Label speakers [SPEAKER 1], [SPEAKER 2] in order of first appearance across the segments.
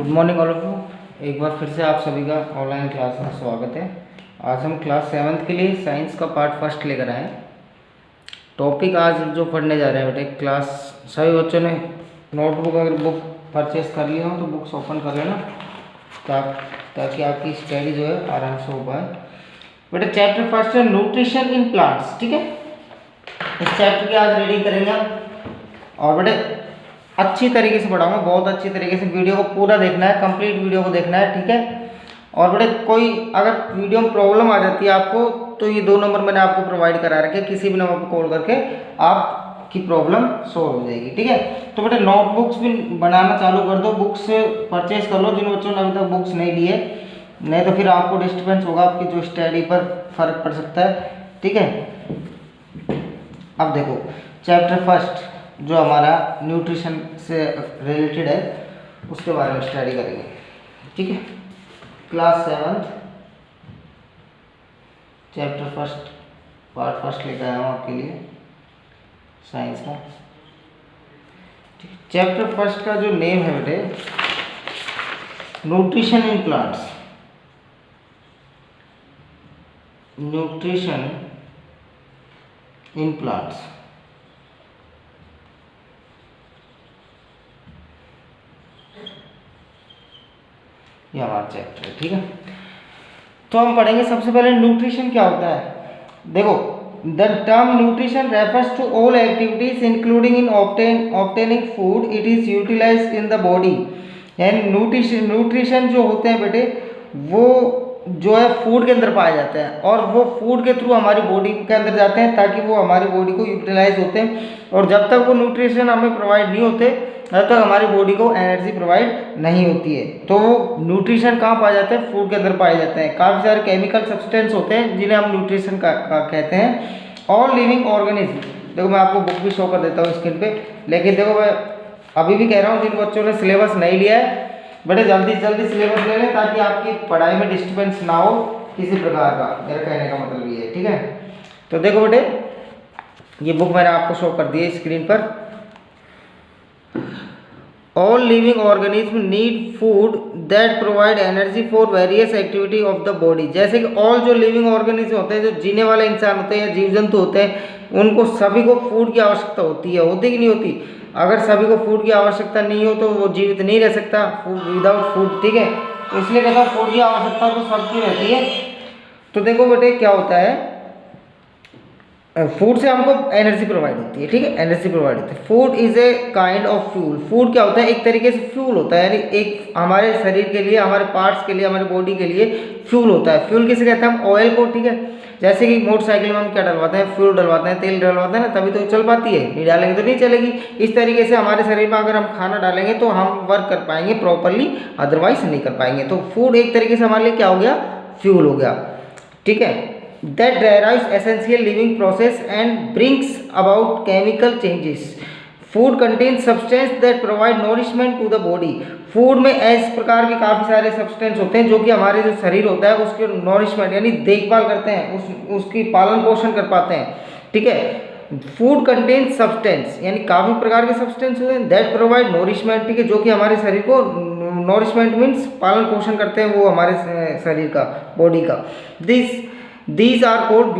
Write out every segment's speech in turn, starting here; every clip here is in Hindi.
[SPEAKER 1] Good morning all of you. एक बार फिर से आप सभी का ऑनलाइन क्लास में स्वागत है। आज हम क्लास 7th के लिए साइंस का पार्ट फर्स्ट लेकर आए हैं। टॉपिक आज जो पढ़ने जा रहे हैं बेटे, क्लास सभी बच्चों ने नोटबुक अगर बुक परचेस कर लिया हो तो बुक्स ओपन कर लेना ताकि आपकी स्टडी जो है आराम से हो पाए। बेटे चैप्टर फर्स्ट है न्यूट्रिशन इन प्लांट्स। ठीक है, इस चैप्टर की आज रीडिंग करेंगे हम। और बेटे अच्छी तरीके से पढ़ाऊंगा, बहुत अच्छी तरीके से। वीडियो को पूरा देखना है, कंप्लीट वीडियो को देखना है। ठीक है, और बेटे कोई अगर वीडियो में प्रॉब्लम आ जाती है आपको तो ये 2 नंबर मैंने आपको प्रोवाइड करा रखे, किसी भी नंबर पर कॉल करके आपकी प्रॉब्लम सॉल्व हो जाएगी। ठीक है, तो बेटे नोटबुक्स भी बनाना चालू कर दो, बुक्स परचेज कर लो जिन बच्चों ने अभी तक बुक्स नहीं लिए, नहीं तो फिर आपको डिस्टर्बेंस होगा, आपकी जो स्टडी पर फर्क पड़ सकता है। ठीक है, अब देखो चैप्टर फर्स्ट जो हमारा न्यूट्रिशन से रिलेटेड है उसके बारे में स्टडी करेंगे। ठीक है, class 7th chapter first part first लेकर आया हूँ आपके लिए साइंस का। चैप्टर फर्स्ट का जो नेम है बेटे, nutrition in plants. Nutrition in plants. ये हमारा चैप्टर है। ठीक है, तो हम पढ़ेंगे सबसे पहले न्यूट्रिशन क्या होता है। देखो, the term nutrition refers to all activities including in obtaining food it is utilised in the body. यानी न्यूट्रिशन जो होते हैं बेटे वो जो है फूड के अंदर पाए जाते हैं और वो फूड के थ्रू हमारी बॉडी के अंदर जाते हैं ताकि वो हमारी बॉडी को यूटिलाइज होते हैं। और जब तक वो न्यूट्रिशन हमें प्रोवाइड नहीं होते तब तक हमारी बॉडी को एनर्जी प्रोवाइड नहीं होती है। तो वो न्यूट्रिशन कहाँ पाए जाते हैं? फूड के अंदर पाए जाते हैं। काफ़ी सारे केमिकल सब्सटेंस होते हैं जिन्हें हम न्यूट्रिशन का कहते हैं। ऑल लिविंग ऑर्गेनिज्म, देखो मैं आपको बुक भी शो कर देता हूँ स्क्रीन पे, लेकिन देखो मैं अभी भी कह रहा हूँ जिन बच्चों ने सिलेबस नहीं लिया है बड़े जल्दी से जल्दी सिलेबस ले लें ताकि आपकी पढ़ाई में डिस्टर्बेंस ना हो किसी प्रकार का। मेरा कहने का मतलब ये है। ठीक है, तो देखो बेटे ये बुक मैंने आपको शो कर दी है स्क्रीन पर। All living organisms need food that provide energy for various activity of the body। जैसे कि all जो living organism होते हैं, जो जीने वाले इंसान होते हैं या जीव जंतु होते हैं, उनको सभी को फूड की आवश्यकता होती है। होती कि नहीं होती? अगर सभी को फूड की आवश्यकता नहीं हो तो वो जीवित नहीं रह सकता विदाउट फूड। ठीक है, तो इसलिए कहता हूँ फूड की आवश्यकता तो सबकी रहती है। तो देखो बेटे क्या होता है, फूड से हमको एनर्जी प्रोवाइड होती है। ठीक है, एनर्जी प्रोवाइड होती है। Food is a kind of fuel. Food क्या होता है? एक तरीके से फ्यूल होता है, यानी एक हमारे शरीर के लिए, हमारे पार्ट्स के लिए, हमारी बॉडी के लिए फ्यूल होता है। फ्यूल किसे कहते हैं? हम ऑयल को। ठीक है, जैसे कि मोटरसाइकिल में हम क्या डलवाते हैं? फ्यूल डलवाते हैं, तेल डलवाते हैं ना, तभी तो चल पाती है। नहीं डालेंगे तो नहीं चलेगी। इस तरीके से हमारे शरीर में अगर हम खाना डालेंगे तो हम वर्क कर पाएंगे प्रॉपरली, अदरवाइज नहीं कर पाएंगे। तो फूड एक तरीके से हमारे लिए क्या हो गया? फ्यूल हो गया। ठीक है, that derives essential living process and brings about chemical changes। food contains substance that provide nourishment to the body। Food में इस प्रकार के काफ़ी सारे सब्सटेंस होते हैं जो कि हमारे जो शरीर होता है उसके नॉरिशमेंट यानी देखभाल करते हैं, उसकी पालन पोषण कर पाते हैं। ठीक है, फूड कंटेन्स सब्सटेंस यानी काफ़ी प्रकार के सब्सटेंस होते हैं दैट प्रोवाइड नॉरिशमेंट। ठीक है, जो कि हमारे शरीर को नॉरिशमेंट मीन्स पालन पोषण करते हैं वो हमारे शरीर का, बॉडी का। These are called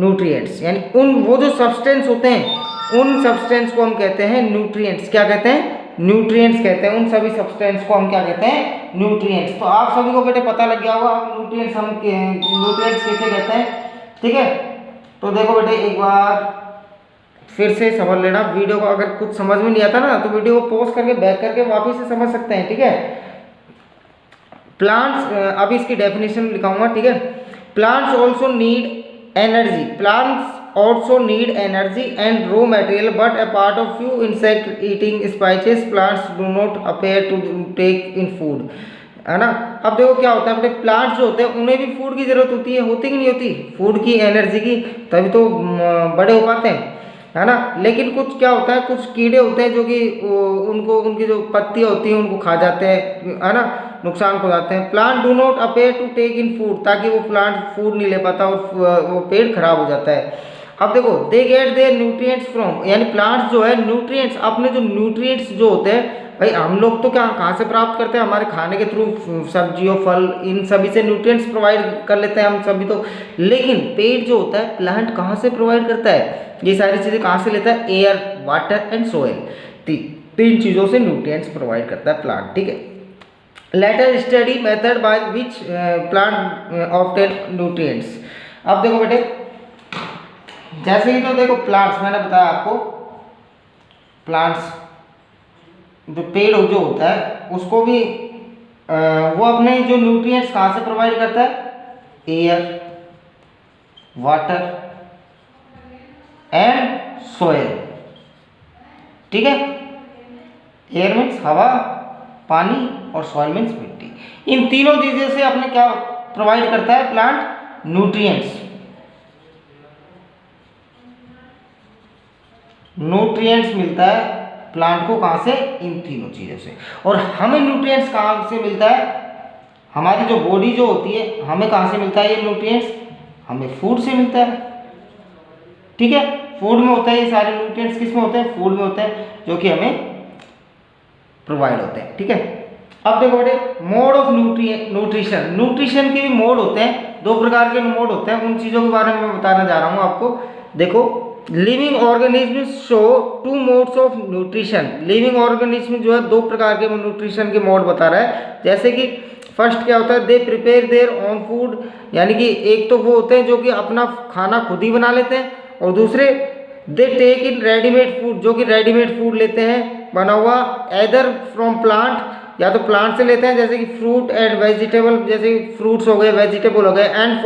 [SPEAKER 1] nutrients। यानी वो जो सब्सटेंस होते हैं उन सब्सटेंस को हम कहते हैं न्यूट्रिएंट्स। क्या कहते हैं? न्यूट्रिएंट्स कहते हैं। उन सभी सब्सटेंस को हम क्या कहते हैं? न्यूट्रिएंट्स। तो आप सभी को बेटे पता लग गया होगा न्यूट्रिएंट्स कैसे कहते हैं। ठीक है, तो देखो बेटे एक बार फिर से समझ लेना। वीडियो को अगर कुछ समझ में नहीं आता ना तो वीडियो को पॉज करके बैक करके वापस से समझ सकते हैं। ठीक है, प्लांट्स, अभी इसकी डेफिनेशन लिखाऊंगा। ठीक है, plants also need energy। plants also need energy and raw material, but apart of few insect eating species plants do not appear to take in food। है ना। अब देखो क्या होता है बेटे, प्लांट्स जो होते हैं उन्हें भी फूड की जरूरत होती है। होती कि नहीं होती? फूड की, एनर्जी की, तभी तो बड़े हो पाते हैं, है ना। लेकिन कुछ क्या होता है, कुछ कीड़े होते हैं जो कि उनकी जो पत्तियाँ होती हैं उनको खा जाते हैं, है ना, नुकसान पहुंचाते हैं। Plant do not appear to take in food, ताकि वो प्लांट फूड नहीं ले पाता और वो पेड़ खराब हो जाता है। अब देखो, they get their nutrients from, यानी प्लांट्स जो है न्यूट्रिएंट्स, अपने जो न्यूट्रिएंट्स जो होते हैं भाई हम लोग तो क्या कहाँ से प्राप्त करते हैं, हमारे खाने के थ्रू, सब्जियों फल इन सभी से न्यूट्रिएंट्स प्रोवाइड कर लेते हैं हम सभी तो। लेकिन पेड़ जो होता है प्लांट कहाँ से प्रोवाइड करता है, ये सारी चीज़ें कहाँ से लेता है, एयर वाटर एंड सोयल, तीन चीज़ों से न्यूट्रिएंट्स प्रोवाइड करता है प्लांट, ठीक है। Later study method by which plant obtain nutrients. अब देखो बेटे, जैसे ही तो देखो प्लांट्स मैंने बताया आपको, प्लांट्स जो पेड़ जो होता है उसको भी वो अपने जो न्यूट्रिएंट्स कहाँ से प्रोवाइड करता है, एयर वाटर एंड सोयल, ठीक है। एयर मीन्स हवा, पानी, और सॉइल मीन्स मिट्टी। इन तीनों चीज़ों से अपने क्या प्रोवाइड करता है प्लांट, न्यूट्रिएंट्स। न्यूट्रिएंट्स मिलता है प्लांट को कहाँ से, इन तीनों चीज़ों से। और हमें न्यूट्रिएंट्स कहाँ से मिलता है, हमारी जो बॉडी जो होती है हमें कहाँ से मिलता है ये न्यूट्रिएंट्स, हमें फूड से मिलता है, ठीक है। फूड में होता है ये सारे न्यूट्रिएंट्स, किस में होते हैं, फूड में होते हैं, जो कि हमें प्रोवाइड होते हैं, ठीक है। अब देखो बेटे, मोड ऑफ न्यूट्रिशन, न्यूट्रिशन के भी मोड होते हैं, दो प्रकार के मोड होते हैं, उन चीज़ों के बारे में मैं बताना जा रहा हूँ आपको। देखो, living organism show 2 modes of nutrition. Living organism जो है 2 प्रकार के न्यूट्रिशन के मोड बता रहा है। जैसे कि फर्स्ट क्या होता है, they prepare their own food, यानी कि एक तो वो होते हैं जो कि अपना खाना खुद ही बना लेते हैं, और दूसरे they take in readymade food, जो कि रेडीमेड फूड लेते हैं बना हुआ, एदर फ्रॉम प्लांट, या तो प्लांट से लेते हैं जैसे कि फ्रूट एंड वेजिटेबल, जैसे फ्रूट्स हो गए, वेजिटेबल हो गए, एंड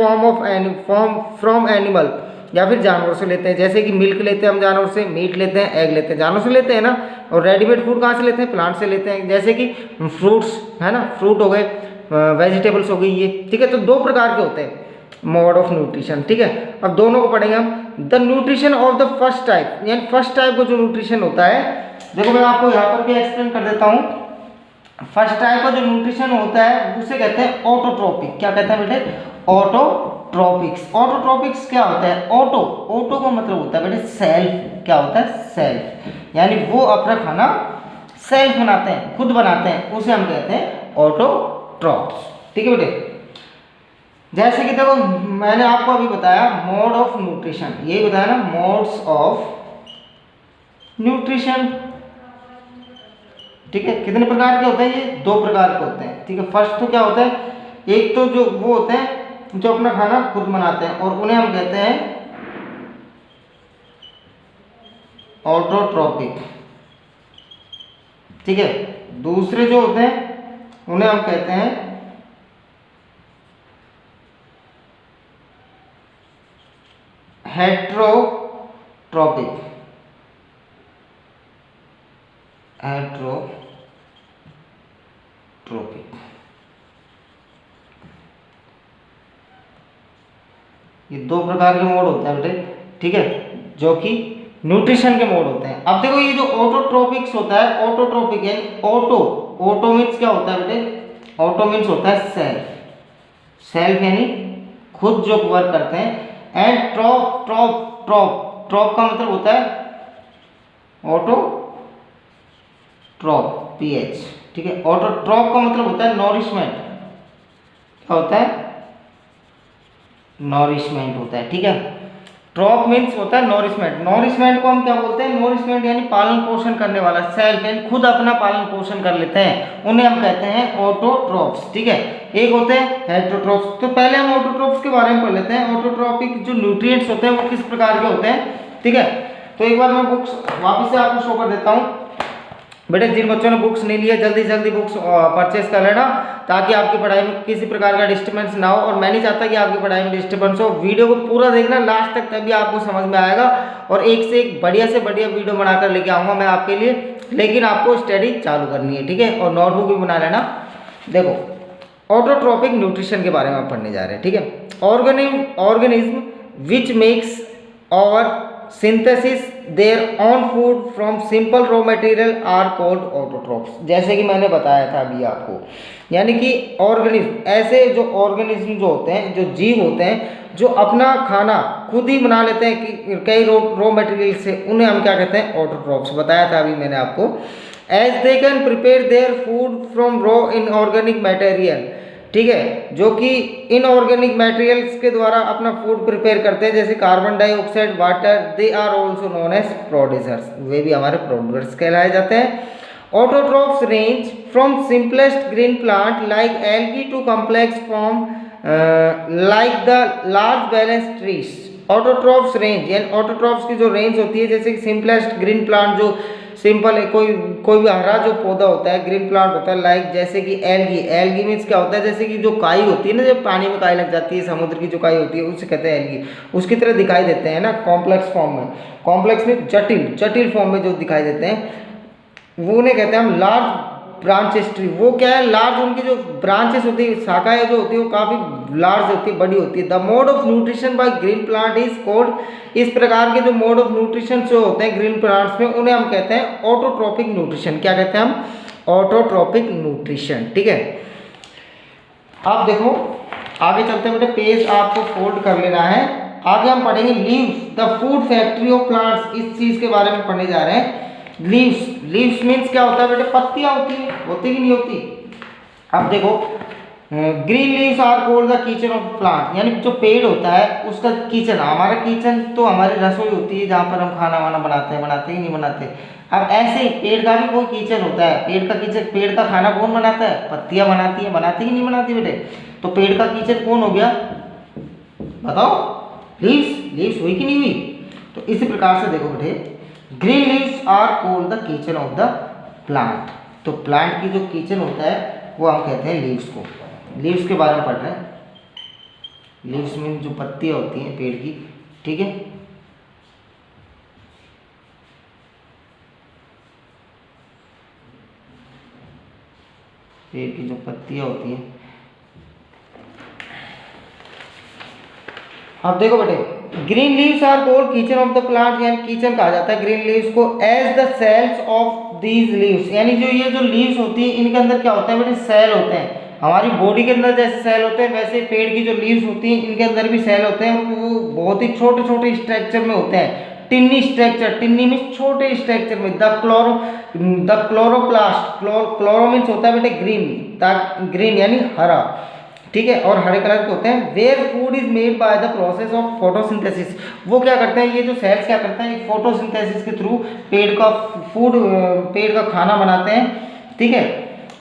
[SPEAKER 1] फॉर्म फ्रॉम एनिमल, या फिर जानवर से लेते हैं, जैसे कि मिल्क लेते हैं हम जानवर से, मीट लेते हैं, एग लेते हैं, जानवर से लेते हैं ना। और रेडीमेड फूड कहाँ से लेते हैं, प्लांट से लेते हैं, जैसे कि फ्रूट्स है ना, फ्रूट हो गए, वेजिटेबल्स हो गई ये, ठीक है। तो 2 प्रकार के होते हैं मोड ऑफ न्यूट्रिशन, ठीक है। अब दोनों को पढ़ेंगे हम। The nutrition of the first type, यानी फर्स्ट टाइप का जो न्यूट्रिशन होता है, देखो मैं आपको यहाँ पर भी एक्सप्लेन कर देता हूँ। फर्स्ट टाइप का जो न्यूट्रिशन होता है उसे कहते हैं ऑटोट्रोपिक। क्या कहते हैं बेटे, ऑटोट्रोपिक्स। ऑटोट्रोपिक्स क्या होता है, ऑटो का मतलब होता है बेटे सेल्फ, क्या होता है, सेल्फ, यानी वो अपना खाना सेल्फ बनाते हैं, खुद बनाते हैं, उसे हम कहते हैं ऑटोट्रोप्स, ठीक है बेटे। जैसे कि देखो मैंने आपको अभी बताया मोड ऑफ न्यूट्रिशन, यही बताया ना, मोड्स ऑफ न्यूट्रिशन, ठीक है। कितने प्रकार के होते हैं ये, 2 प्रकार के होते हैं, ठीक है। फर्स्ट तो क्या होता है, एक तो जो वो होते हैं जो अपना खाना खुद बनाते हैं, और उन्हें हम कहते हैं ऑटोट्रोपिक, ठीक है। दूसरे जो होते हैं उन्हें हम कहते हैं हेट्रोट्रोपिक, हेट्रोट्रोपिक, ये 2 प्रकार के मोड होते हैं बेटे, ठीक है, जो कि न्यूट्रिशन के मोड होते हैं। अब देखो ये जो ऑटोट्रोपिक्स होता है, ऑटोट्रोपिक यानी ऑटो मीन्स क्या होता है बेटे, ऑटो मीन्स होता है सेल्फ, सेल्फ यानी खुद जो वर्क करते हैं, एंड ट्रॉप का मतलब होता है ऑटोट्रॉप, PH, ठीक है। ऑटोट्रॉप का मतलब होता है नॉरिशमेंट, क्या होता है, नॉरिशमेंट होता है, ठीक है। ट्रॉप मीन्स होता है नॉरिशमेंट, नॉरिशमेंट को हम क्या बोलते हैं, नॉरिशमेंट यानी पालन पोषण करने वाला, सेल्फ यानी खुद अपना पालन पोषण कर लेते हैं, उन्हें हम कहते हैं ऑटोट्रॉप्स, ठीक है। एक होते हैं हेट्रोट्रॉप्स। तो पहले हम ऑटोट्रॉप्स के बारे में पढ़ लेते हैं। ऑटोट्रॉपिक जो न्यूट्रिएंट्स होते हैं वो किस प्रकार के होते हैं, ठीक है। तो एक बार मैं बुक्स वापस से आपको शो कर देता हूँ बेटे। जिन बच्चों ने बुक्स नहीं लिया जल्दी जल्दी बुक्स परचेस कर लेना, ताकि आपकी पढ़ाई में किसी प्रकार का डिस्टर्बेंस ना हो। और मैं नहीं चाहता कि आपकी पढ़ाई में डिस्टर्बेंस हो। वीडियो को पूरा देखना लास्ट तक, तभी आपको समझ में आएगा, और एक से एक बढ़िया से बढ़िया वीडियो बनाकर लेके आऊँगा मैं आपके लिए। लेकिन आपको स्टडी चालू करनी है, ठीक है, और नोटबुक भी बना लेना। देखो ऑटोट्रोपिक न्यूट्रिशन के बारे में आप पढ़ने जा रहे हैं, ठीक है। ऑर्गेनिज्म विच मेक्स और synthesis their own food from simple raw material are called autotrophs. जैसे कि मैंने बताया था अभी आपको, यानी कि ऑर्गेनिज्म, ऐसे जो ऑर्गेनिज्म जो होते हैं, जो जीव होते हैं जो अपना खाना खुद ही बना लेते हैं कि कई रॉ मटेरियल से, उन्हें हम क्या कहते हैं, ऑटोट्रोप्स। बताया था अभी मैंने आपको। As they can prepare their food from raw inorganic material, ठीक है, जो कि इनऑर्गेनिक मटेरियल्स के द्वारा अपना फूड प्रिपेयर करते हैं, जैसे carbon dioxide, water, they are also known as producers, वे भी हमारे प्रोड्यूसर्स कहलाए जाते हैं। Autotrophs range from simplest green plant like algae to complex form like the large balance trees. Autotrophs range यानी ऑटोट्रॉफ्स की जो रेंज होती है, जैसे कि सिंपलेस्ट ग्रीन प्लांट जो सिंपल है, कोई भी हरा जो पौधा होता है, ग्रीन प्लांट होता है, लाइक जैसे कि एल्गी। एल्गी मीन्स क्या होता है, जैसे कि जो काई होती है ना, जब पानी में काई लग जाती है, समुद्र की जो काई होती है उसे कहते हैं एल्गी, उसकी तरह दिखाई देते हैं ना कॉम्प्लेक्स फॉर्म में। कॉम्प्लेक्स में जटिल फॉर्म में जो दिखाई देते हैं वो उन्हें कहते हैं हम लार्ज ब्रांचेस ट्री। वो क्या है, लार्ज उनकी जो ब्रांचेस होती है, शाखाएं जो होती है वो काफ़ी लार्ज होती है, बड़ी होती है। The mode of nutrition by green plant is called, इस प्रकार के जो मोड ऑफ न्यूट्रिशन जो होते हैं ग्रीन प्लांट्स में उन्हें हम कहते हैं ऑटोट्रॉपिक न्यूट्रिशन। क्या कहते हैं हम, ऑटोट्रॉपिक न्यूट्रिशन, ठीक है। आप देखो आगे चलते हैं बेटे, पेज आपको फोल्ड कर लेना है। आगे हम पढ़ेंगे leaves the food factory of plants, इस चीज के बारे में पढ़ने जा रहे हैं। लीव्स मीन्स क्या होता है बेटे, पत्तियां होती है, होती कि नहीं होती। अब देखो green leaves are called the kitchen of plant, यानी जो पेड़ होता है उसका किचन। हमारा किचन तो हमारी रसोई होती है जहाँ पर हम खाना वाना बनाते हैं कि नहीं बनाते। अब ऐसे ही पेड़ का भी कोई किचन होता है, पेड़ का किचन, पेड़ का खाना कौन बनाता है, पत्तियां बनाती है, बनाती कि नहीं बनाती बेटे। तो पेड़ का किचन कौन हो गया, बताओ, लीव्स हुई कि नहीं हुई। तो इसी प्रकार से देखो बेटे, green leaves are called the kitchen of the plant. तो प्लांट की जो किचन होता है वो हम कहते हैं लीव्स को। लीव्स के बारे में पढ़ रहे हैं। लीव्स मीन जो पत्तियां होती हैं पेड़ की, ठीक है। पेड़ की जो पत्तियां होती हैं। अब देखो बेटे, green leaves are called kitchen of the plant, यानी किचन कहा जाता है ग्रीन लीव्स को। As the cells of these leaves, यानी जो ये जो लीव्स होती है इनके अंदर क्या होता है बेटे, सेल होते हैं। हमारी बॉडी के अंदर जैसे सेल होते हैं वैसे पेड़ की जो लीव्स होती हैं इनके अंदर भी सेल होते हैं। वो बहुत ही छोटे छोटे स्ट्रक्चर में होते हैं, टिन्नी स्ट्रक्चर, टिन्नी मीन्स छोटे स्ट्रक्चर में। द क्लोरोप्लास्ट, क्लोरो मीन्स होता है बेटे ग्रीन यानी हरा, ठीक है, और हरे कलर के होते हैं। Where food is made by the process of photosynthesis, वो क्या करते हैं, ये जो सेल्स क्या करते हैं, फोटोसिंथेसिस के थ्रू पेड़ का खाना बनाते हैं, ठीक है।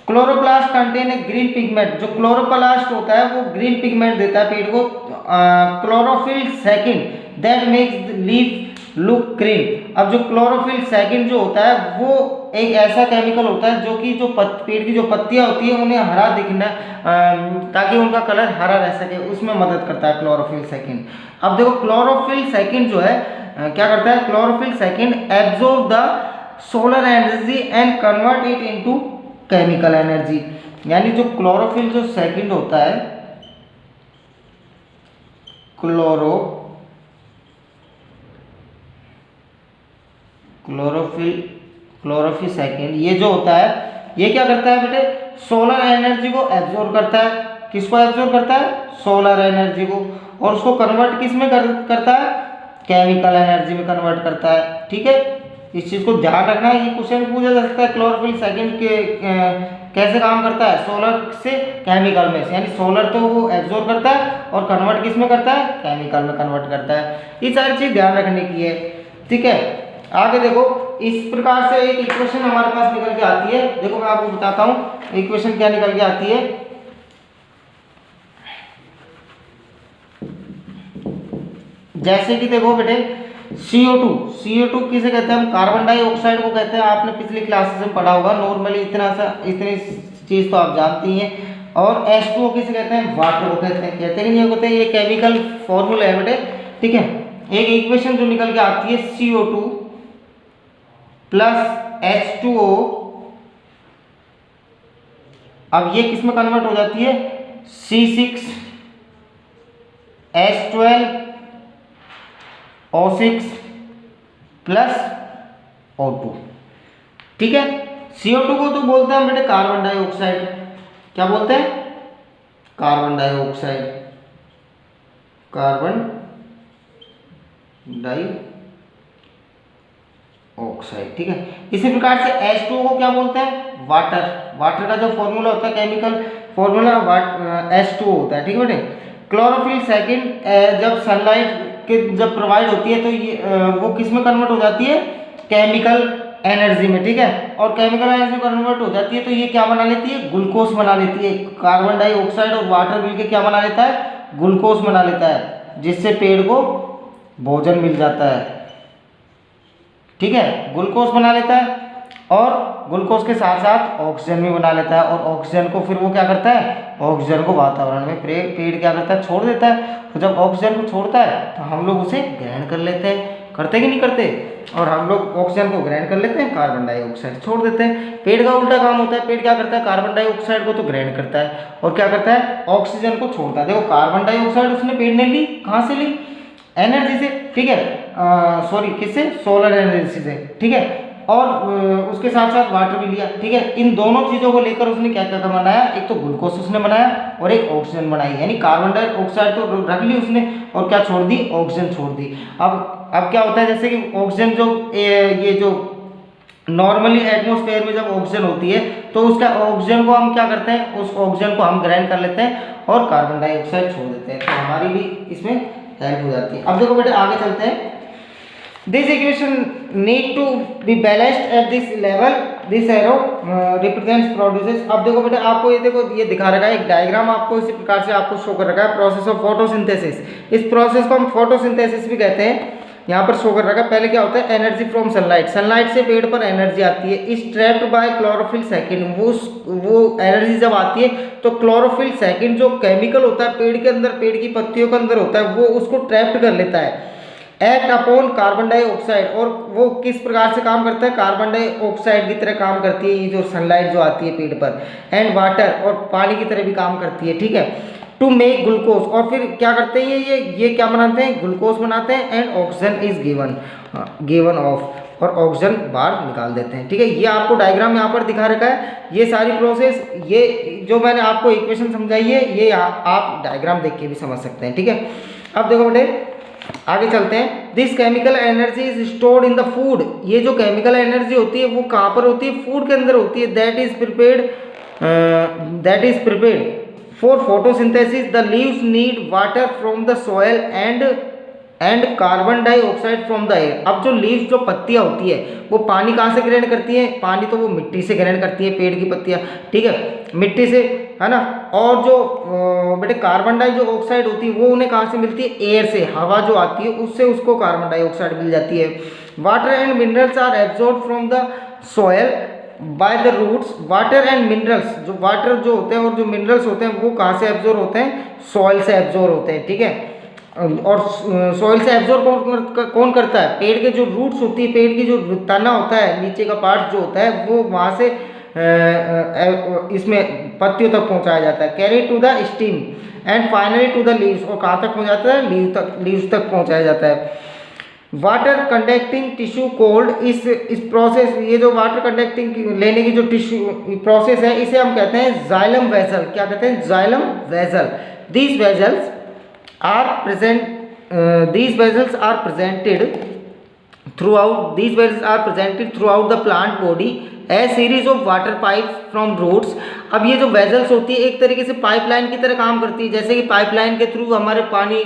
[SPEAKER 1] Chloroplast contain a green pigment, जो क्लोरोप्लास्ट होता है वो ग्रीन पिगमेंट देता है पेड़ को। Chlorophyll second that makes leaf look green. अब जो क्लोरोफिल सेकंड जो होता है वो एक ऐसा केमिकल होता है जो कि जो पेड़ की जो पत्तियां होती है उन्हें हरा दिखना, ताकि उनका कलर हरा रह सके, उसमें मदद करता है क्लोरोफिल सेकंड। अब देखो क्लोरोफिल सेकंड जो है क्या करता है, chlorophyll second absorb the solar energy and convert it into chemical energy. यानी जो क्लोरोफिल जो सेकंड होता है, क्लोरोफिल सेकंड ये जो होता है ये क्या करता है बेटे, सोलर एनर्जी को एब्जॉर्ब करता है। किसको एब्जॉर्ब करता है, सोलर एनर्जी को, और उसको कन्वर्ट किस में करता है, केमिकल एनर्जी में कन्वर्ट करता है, ठीक है। इस चीज को ध्यान रखना है, ये क्वेश्चन पूछा जा सकता है क्लोरोफिल सेकंड के कैसे काम करता है, सोलर से केमिकल में से, यानी सोलर तो वो एब्जॉर्ब करता है और कन्वर्ट किस में करता है, केमिकल में कन्वर्ट करता है। ये सारी चीज ध्यान रखने की है, ठीक है। आगे देखो, इस प्रकार से एक इक्वेशन हमारे पास निकल के आती है। देखो मैं आपको बताता हूँ इक्वेशन क्या निकल के आती है। जैसे कि देखो बेटे, CO2 किसे कहते हैं हम, कार्बन डाइऑक्साइड को कहते हैं। आपने पिछली क्लासेस में पढ़ा होगा, नॉर्मली इतनी चीज तो आप जानती हैं। और H2O किसे कहते हैं, वाटर को कहते हैं कि नहीं होते, ये केमिकल फॉर्मूला है बेटे, ठीक है। एक इक्वेशन जो निकल के आती है CO2 प्लस H2O, अब ये किस में कन्वर्ट हो जाती है, C6H12O6 प्लस O2, ठीक है। CO2 को तो बोलते हैं बेटे कार्बन डाइऑक्साइड, क्या बोलते हैं, carbon dioxide, carbon dioxide. Oxide, ठीक है। इसी प्रकार से H2O को क्या बोलते हैं, वाटर। वाटर का जो फॉर्मूला होता है, केमिकल फॉर्मूला H2O होता है, ठीक है बेटे। क्लोरोफिल सेकंड जब सनलाइट के जब प्रोवाइड होती है तो ये वो किस में कन्वर्ट हो जाती है, केमिकल एनर्जी में, ठीक है। और केमिकल एनर्जी कन्वर्ट हो जाती है तो ये क्या बना लेती है, ग्लूकोज बना लेती है। कार्बन डाइऑक्साइड और वाटर मिलकर क्या बना लेता है, ग्लूकोज बना लेता है, जिससे पेड़ को भोजन मिल जाता है, ठीक है। ग्लूकोज बना लेता है और ग्लूकोज के साथ साथ ऑक्सीजन भी बना लेता है, और ऑक्सीजन को फिर वो क्या करता है, ऑक्सीजन को वातावरण में पेड़ क्या करता है, छोड़ देता है। तो जब ऑक्सीजन को छोड़ता है तो हम लोग उसे ग्रहण कर लेते हैं, करते कि नहीं करते, और हम लोग ऑक्सीजन को ग्रहण कर लेते हैं, कार्बन डाइऑक्साइड छोड़ देते हैं। पेड़ का उल्टा काम होता है, पेड़ क्या करता है, कार्बन डाइऑक्साइड को तो ग्रहण करता है और क्या करता है, ऑक्सीजन को छोड़ता है। देखो कार्बन डाइऑक्साइड उसने पेड़ ने ली, कहाँ से ली, एनर्जी से, ठीक है, सॉरी किससे, सोलर एनर्जी से, ठीक है। और उसके साथ साथ वाटर भी लिया, ठीक है। इन दोनों चीज़ों को लेकर उसने क्या क्या बनाया, एक तो ग्लूकोज उसने बनाया और एक ऑक्सीजन बनाई, यानी कार्बन डाइऑक्साइड तो रख ली उसने और क्या छोड़ दी, ऑक्सीजन छोड़ दी। अब क्या होता है, जैसे कि ऑक्सीजन जो ये जो नॉर्मली एटमॉस्फेयर में जब ऑक्सीजन होती है तो उसका ऑक्सीजन को हम क्या करते हैं, उस ऑक्सीजन को हम ग्रहण कर लेते हैं और कार्बन डाइऑक्साइड छोड़ देते हैं, तो हमारी भी इसमें हेल्प हो जाती है। अब देखो बेटे आगे चलते हैं। This equation need to be balanced at this level, this arrow represents produces. अब देखो बेटे आपको ये देखो ये दिखा रखा है एक डायग्राम, आपको इसी प्रकार से आपको शो कर रखा है प्रोसेस ऑफ फोटोसिंथेसिस। इस प्रोसेस को हम फोटोसिंथेसिस भी कहते हैं। यहाँ पर शो कर रखा है, पहले क्या होता है, एनर्जी फ्रॉम सनलाइट, सनलाइट से पेड़ पर एनर्जी आती है, इस ट्रैप्ड बाय क्लोरोफिल सेकंड। वो एनर्जी जब आती है तो क्लोरोफिल सेकंड जो केमिकल होता है पेड़ के अंदर, पेड़ की पत्तियों के अंदर होता है, वो उसको ट्रैप्ड कर लेता है, एक्ट अपॉन कार्बन डाइऑक्साइड। और वो किस प्रकार से काम करता है, कार्बन डाइऑक्साइड की तरह काम करती है ये जो सनलाइट जो आती है पेड़ पर, एंड वाटर, और पानी की तरह भी काम करती है, ठीक है, टू मेक ग्लूकोज। और फिर क्या करते हैं ये क्या बनाते हैं, ग्लूकोज बनाते हैं, and oxygen is given of, और ऑक्सीजन बाहर निकाल देते हैं, ठीक है। ये आपको डायग्राम यहाँ पर दिखा रखा है, ये सारी प्रोसेस, ये जो मैंने आपको इक्वेशन समझाई है ये आप डायग्राम देख के भी समझ सकते हैं, ठीक है। अब देखो बेटे आगे चलते हैं। This chemical energy is stored in the food. ये जो केमिकल एनर्जी होती है वो कहाँ पर होती है, फूड के अंदर होती है। That is prepared for photosynthesis. The leaves need water from the soil and carbon dioxide from the air. अब जो लीव्स जो पत्तियां होती है वो पानी कहाँ से ग्रहण करती है, पानी तो वो मिट्टी से ग्रहण करती है, पेड़ की पत्तियां, ठीक है, मिट्टी से, है ना। और जो बेटे कार्बन डाइऑक्साइड होती है वो उन्हें कहाँ से मिलती है, एयर से, हवा जो आती है उससे उसको कार्बन डाइऑक्साइड मिल जाती है। Water and minerals are absorb from the soil by the roots. Water and minerals, जो वाटर जो होते हैं और जो मिनरल्स होते हैं वो कहाँ से एब्जॉर्ब होते हैं, सॉइल से एब्जॉर्ब होते हैं, ठीक है। और सॉइल से एब्जॉर्ब कौन करता है, पेड़ के जो रूट्स होती है, पेड़ की जो तना होता है, नीचे का पार्ट जो होता है वो वहाँ से इसमें पत्तियों तक पहुँचाया जाता है, carry to the steam and finally to the leaves. और कहाँ तक पहुँचाता है, लीव्स तक पहुँचाया जाता है। वाटर कंडक्टिंग टिश्यू कोल्ड, इस प्रोसेस, ये जो वाटर कंडक्टिंग लेने की जो टिश्यू प्रोसेस है इसे हम कहते हैं जाइलम वेसल। क्या कहते हैं, xylem vessel. These vessels are presented throughout the plant body as series of water pipes from roots। अब ये जो वेजल्स होती है एक तरीके से पाइपलाइन की तरह काम करती है, जैसे कि पाइपलाइन के थ्रू हमारे पानी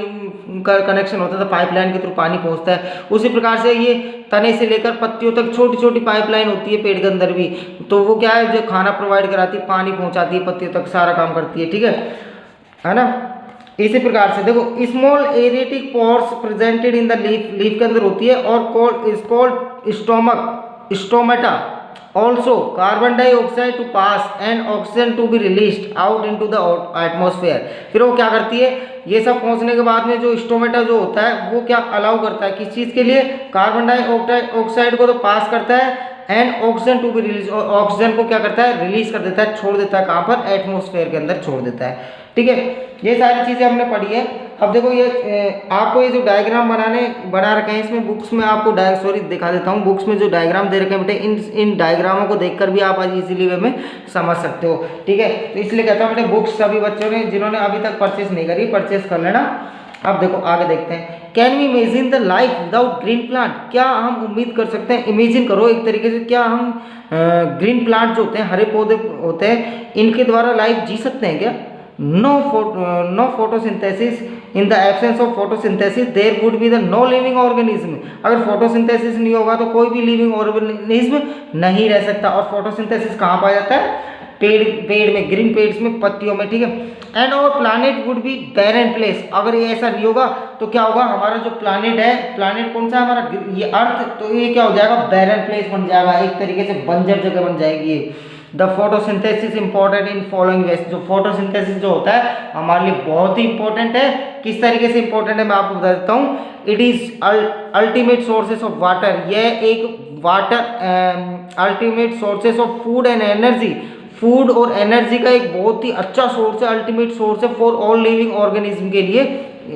[SPEAKER 1] का कनेक्शन होता है तो पाइपलाइन के थ्रू पानी पहुंचता है, उसी प्रकार से ये तने से लेकर पत्तियों तक छोटी छोटी पाइपलाइन होती है पेड़ के अंदर भी, तो वो क्या है, जो खाना प्रोवाइड कराती है, पानी पहुंचाती है पत्तियों तक, सारा काम करती है, ठीक है ना। इसी प्रकार से देखो small aerating pores presented in the leaf के अंदर होती है, और called stomata also carbon dioxide to pass and oxygen to be released out into the atmosphere. फिर वो क्या करती है, ये सब पहुंचने के बाद में जो स्टोमेटा जो होता है वो क्या अलाउ करता है, किस चीज़ के लिए, कार्बन डाइऑक्साइड को तो पास करता है and oxygen to be release, और ऑक्सीजन को क्या करता है, रिलीज कर देता है, छोड़ देता है, कहाँ पर, एटमॉस्फेयर के अंदर छोड़ देता है, ठीक है। ये सारी चीज़ें हमने पढ़ी है। अब देखो ये आपको ये जो डायग्राम बना रखे हैं इसमें बुक्स में आपको दिखा देता हूँ, बुक्स में जो डायग्राम दे रखे हैं बेटे, इन डायग्रामों को देखकर भी आप आज इजीली वे में समझ सकते हो, ठीक है। तो इसलिए कहता हूँ बेटे बुक्स सभी बच्चों ने जिन्होंने अभी तक परचेस नहीं करी परचेस कर लेना, अब देखो आगे देखते हैं, can we imagine the life without green plant, क्या हम उम्मीद कर सकते हैं, इमेजिन करो एक तरीके से, क्या हम ग्रीन प्लांट जो होते हैं, हरे पौधे होते हैं, इनके द्वारा लाइफ जी सकते हैं क्या? No photosynthesis, in the absence of photosynthesis there would be the no living organism, अगर फोटोसिंथेसिस नहीं होगा तो कोई भी लिविंग ऑर्गेनिज्म नहीं रह सकता। और फोटोसिंथेसिस कहाँ पाया जाता है? पेड़ में, ग्रीन पेड्स में, पत्तियों में, ठीक है। And our planet would be barren place, अगर ये ऐसा नहीं होगा तो क्या होगा, हमारा जो प्लानिट है, प्लानिट कौन सा है हमारा, ये अर्थ, तो ये क्या हो जाएगा, बैरन प्लेस बन जाएगा, एक तरीके से बंजर जगह बन जाएगी ये। The photosynthesis important in following veg, जो फोटोसिंथेसिस जो होता है हमारे लिए बहुत ही इंपॉर्टेंट है। किस तरीके से इंपॉर्टेंट है मैं आपको बता देता हूँ। It is ultimate sources of water, यह एक water ultimate sources of food and energy, food और एनर्जी का एक बहुत ही अच्छा सोर्स है, अल्टीमेट सोर्स है फॉर ऑल लिविंग ऑर्गेनिज्म के लिए,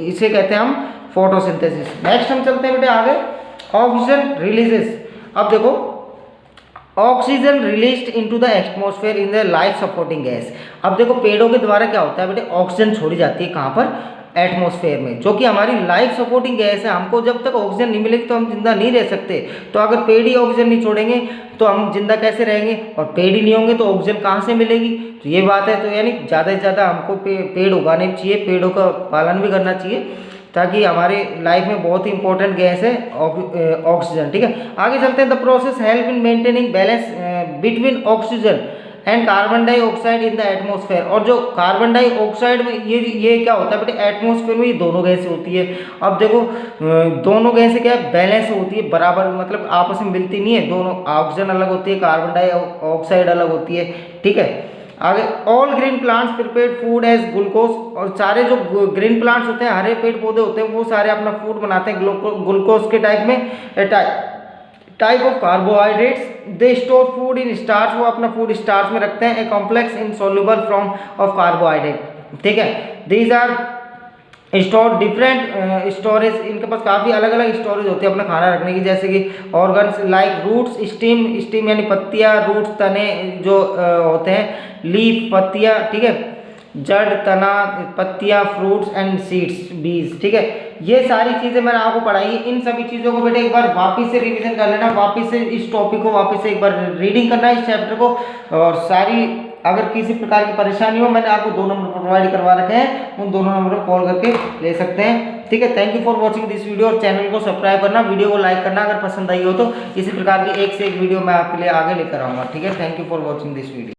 [SPEAKER 1] इसे कहते हैं हम फोटोसिंथेसिस। नेक्स्ट हम चलते हैं बेटे आगे, ऑक्सीजन रिलीजेस। अब देखो, oxygen released into the atmosphere in the life supporting gas. अब देखो पेड़ों के द्वारा क्या होता है बेटे, ऑक्सीजन छोड़ी जाती है कहाँ पर, एटमॉस्फेयर में, जो कि हमारी लाइफ सपोर्टिंग गैस है। हमको जब तक ऑक्सीजन नहीं मिलेगी तो हम जिंदा नहीं रह सकते। तो अगर पेड़ ही ऑक्सीजन नहीं छोड़ेंगे तो हम जिंदा कैसे रहेंगे, और पेड़ ही नहीं होंगे तो ऑक्सीजन कहाँ से मिलेगी, तो ये बात है। तो यानी ज़्यादा से ज़्यादा हमको पेड़ उगाने चाहिए, पेड़ों का पालन भी करना चाहिए, ताकि हमारे लाइफ में बहुत ही इंपॉर्टेंट गैस है ऑक्सीजन, ठीक है। आगे चलते हैं, the process help in maintaining balance between oxygen and carbon dioxide in the atmosphere. और जो कार्बन डाइऑक्साइड में ये क्या होता है बेटे, एटमॉस्फेयर में ये दोनों गैसें होती है। अब देखो दोनों गैसें क्या है, बैलेंस होती है, बराबर, मतलब आपस में मिलती नहीं है, दोनों, ऑक्सीजन अलग होती है, कार्बन डाइऑक्साइड अलग होती है, ठीक है। आगे, all green plants prepare food as glucose, और सारे जो ग्रीन प्लांट्स होते हैं, हरे पेड़ पौधे होते हैं, वो सारे अपना फूड बनाते हैं ग्लूकोज के टाइप में, type of carbohydrates. They store food in starch, वो अपना फूड स्टार्च में रखते हैं, a complex insoluble form of carbohydrate, ठीक है। These are store different storage, इनके पास काफ़ी अलग अलग स्टोरेज होती है अपना खाना रखने की, जैसे कि ऑर्गन्स लाइक रूट्स, स्टीम यानी पत्तियाँ, रूट्स तने जो होते हैं, लीफ पत्तियाँ, ठीक है, जड़ तना पत्तियाँ, फ्रूट्स एंड सीड्स बीज, ठीक है। ये सारी चीज़ें मैंने आपको पढ़ाई है। इन सभी चीज़ों को बेटे एक बार वापस से रिवीजन कर लेना, वापस से इस टॉपिक को वापस से एक बार रीडिंग करना है इस चैप्टर को, और सारी, अगर किसी प्रकार की परेशानी हो, मैंने आपको 2 नंबर प्रोवाइड करवा रखे हैं, उन दोनों नंबर पर कॉल करके ले सकते हैं, ठीक है। Thank you for watching this video, और चैनल को सब्सक्राइब करना, वीडियो को लाइक करना अगर पसंद आई हो तो। इसी प्रकार की एक से एक वीडियो मैं आपके लिए आगे लेकर आऊँगा, ठीक है। Thank you for watching this video.